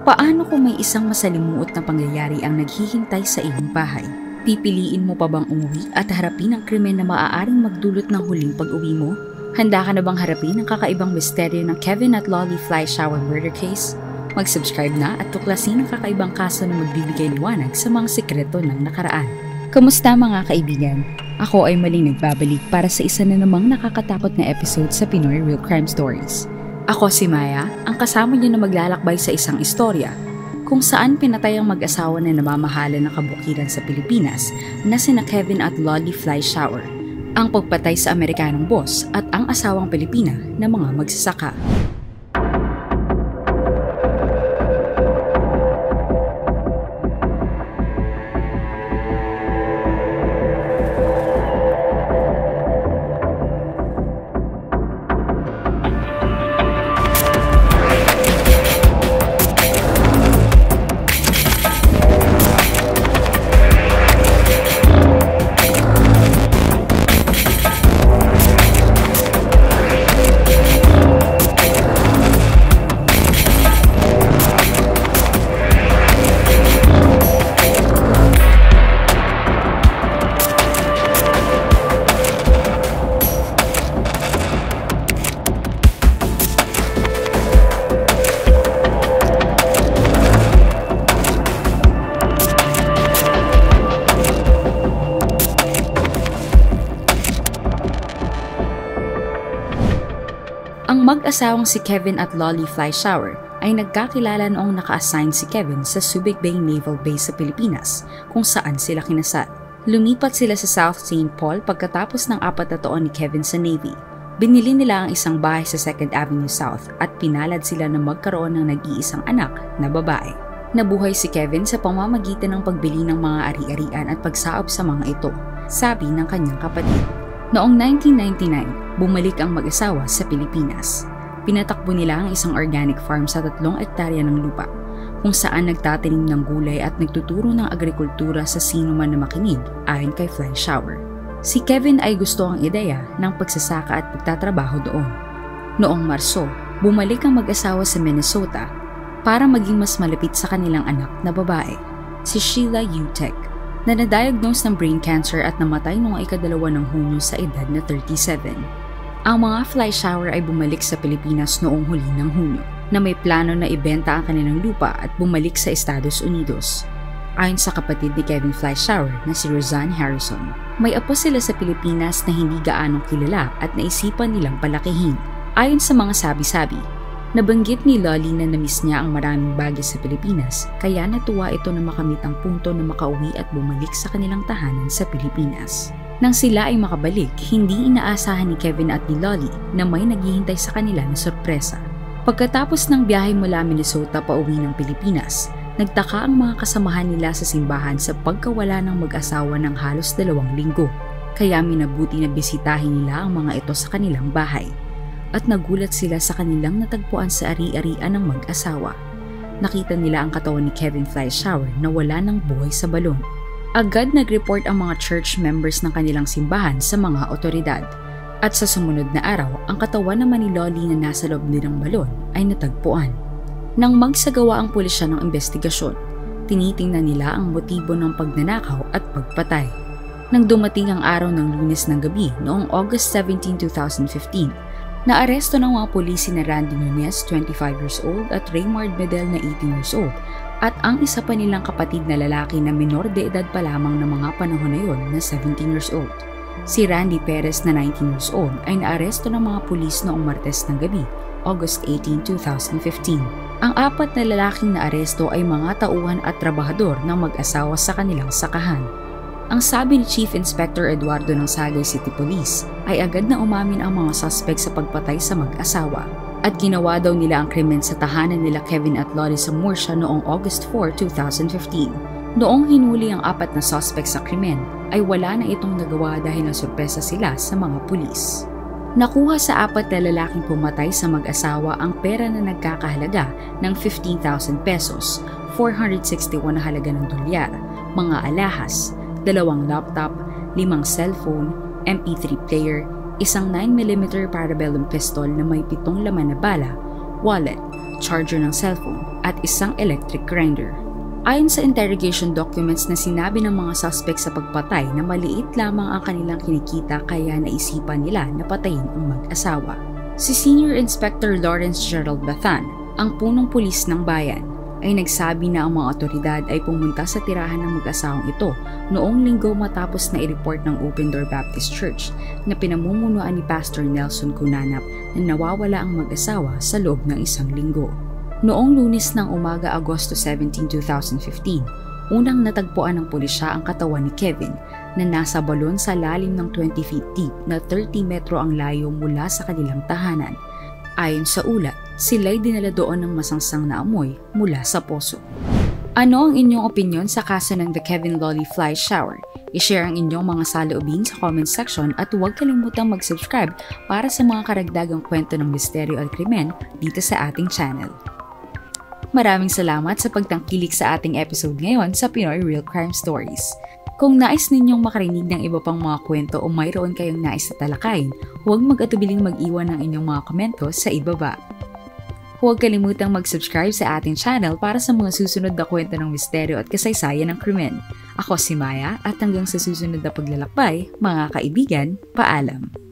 Paano kung may isang masalimuot na pangyayari ang naghihintay sa iyong bahay? Pipiliin mo pa bang umuwi at harapin ang krimen na maaaring magdulot ng huling pag-uwi mo? Handa ka na bang harapin ang kakaibang misteryo ng Kevin at Lolly Fly Shower murder case? Mag-subscribe na at tuklasin ang kakaibang kaso na magbibigay liwanag sa mga sikreto ng nakaraan. Kamusta mga kaibigan? Ako ay muling nagbabalik para sa isa na namang nakakatakot na episode sa Pinoy Real Crime Stories. Ako si Maya, ang kasama niyo na maglalakbay sa isang istorya kung saan pinatay ang mag-asawa na namamahala ng kabukiran sa Pilipinas na sina Kevin at Lolly Fly Shower, ang pagpatay sa Amerikanong boss at ang asawang Pilipina na mga magsasaka. Ang mag-asawang si Kevin at Lolly Fly Shower ay nagkakilala noong naka-assign si Kevin sa Subic Bay Naval Base sa Pilipinas kung saan sila kinasal. Lumipat sila sa South St. Paul pagkatapos ng 4 na taon ni Kevin sa Navy. Binili nila ang isang bahay sa 2nd Avenue South at pinalad sila na magkaroon ng nag-iisang anak na babae. Nabuhay si Kevin sa pamamagitan ng pagbili ng mga ari-arian at pagsaob sa mga ito, sabi ng kanyang kapatid. Noong 1999, bumalik ang mag-asawa sa Pilipinas. Pinatakbo nila ang isang organic farm sa 3 ektarya ng lupa, kung saan nagtatanim ng gulay at nagtuturo ng agrikultura sa sino man na makinig ayon kay Fly Shower. Si Kevin ay gusto ang ideya ng pagsasaka at pagtatrabaho doon. Noong Marso, bumalik ang mag-asawa sa Minnesota para maging mas malapit sa kanilang anak na babae, si Sheila Utek, na na-diagnose ng brain cancer at namatay noong 2 ng Hunyo sa edad na 37. Ang mga Fly Shower ay bumalik sa Pilipinas noong huli ng Hunyo, na may plano na ibenta ang kanilang lupa at bumalik sa Estados Unidos. Ayon sa kapatid ni Kevin Fly Shower na si Roseanne Harrison, may apo sila sa Pilipinas na hindi gaanong kilala at naisipan nilang palakihin. Ayon sa mga sabi-sabi, nabanggit ni Lolly na namiss niya ang maraming bagay sa Pilipinas, kaya natuwa ito na makamit ang punto na makauwi at bumalik sa kanilang tahanan sa Pilipinas. Nang sila ay makabalik, hindi inaasahan ni Kevin at ni Lolly na may naghihintay sa kanila na sorpresa. Pagkatapos ng biyahe mula Minnesota pauwi ng Pilipinas, nagtaka ang mga kasamahan nila sa simbahan sa pagkawala ng mag-asawa ng halos 2 linggo, kaya minabuti na bisitahin nila ang mga ito sa kanilang bahay. At nagulat sila sa kanilang natagpuan sa ari-arian ng mag-asawa. Nakita nila ang katawan ni Kevin Fly Shower na wala ng buhay sa balon. Agad nag-report ang mga church members ng kanilang simbahan sa mga otoridad. At sa sumunod na araw, ang katawan naman ni Lolly na nasa loob ng balon ay natagpuan. Nang magsagawa ang pulisya ng investigasyon, tinitingnan nila ang motibo ng pagnanakaw at pagpatay. Nang dumating ang araw ng Lunes ng gabi noong August 17, 2015, naaresto ng mga pulis na Randy Nunez, 25 years old, at Raymond Medel na 18 years old, at ang isa pa nilang kapatid na lalaki na minor de edad pa lamang ng mga panahon na yon na 17 years old. Si Randy Perez na 19 years old ay naaresto ng mga pulis noong Martes ng gabi, August 18, 2015. Ang 4 na lalaking naaresto ay mga tauhan at trabahador ng mag-asawa sa kanilang sakahan. Ang sabi ni Chief Inspector Eduardo ng Sagay City Police ay agad na umamin ang mga suspect sa pagpatay sa mag-asawa at ginawa daw nila ang krimen sa tahanan nila Kevin at Lolly sa Murcia noong August 4, 2015. Noong hinuli ang 4 na suspect sa krimen ay wala na itong nagawa dahil nasurpresa sila sa mga pulis. Nakuha sa 4 na lalaking pumatay sa mag-asawa ang pera na nagkakahalaga ng 15,000 pesos, 461 na halaga ng dolyar, mga alahas, 2 laptop, 5 cellphone, MP3 player, isang 9mm parabellum pistol na may 7 laman na bala, wallet, charger ng cellphone, at isang electric grinder. Ayon sa interrogation documents na sinabi ng mga suspect sa pagpatay na maliit lamang ang kanilang kinikita kaya naisipan nila na patayin ang mag-asawa. Si Senior Inspector Lawrence Gerald Bathan, ang punong pulis ng bayan, ay nagsabi na ang mga otoridad ay pumunta sa tirahan ng mag-asawang ito noong linggo matapos na i-report ng Open Door Baptist Church na pinamumunuan ni Pastor Nelson Cunanap na nawawala ang mag-asawa sa loob ng isang linggo. Noong Lunes ng umaga, Agosto 17, 2015, unang natagpuan ng pulisya ang katawan ni Kevin na nasa balon sa lalim ng 20 feet deep na 30 metro ang layo mula sa kanilang tahanan. Ayon sa ulat, sila'y dinala doon ng masangsang na amoy mula sa poso. Ano ang inyong opinyon sa kaso ng The Kevin Lolly Fly Shower? I-share ang inyong mga saloobin sa comment section at huwag kalimutang mag-subscribe para sa mga karagdagang kwento ng misteryo at krimen dito sa ating channel. Maraming salamat sa pagtangkilik sa ating episode ngayon sa Pinoy Real Crime Stories. Kung nais ninyong makarinig ng iba pang mga kwento o mayroon kayong nais na talakayin, huwag mag-atubiling mag-iwan ng inyong mga komento sa ibaba. Huwag kalimutang mag-subscribe sa ating channel para sa mga susunod na kwento ng misteryo at kasaysayan ng krimen. Ako si Maya at hanggang sa susunod na paglalakbay, mga kaibigan, paalam!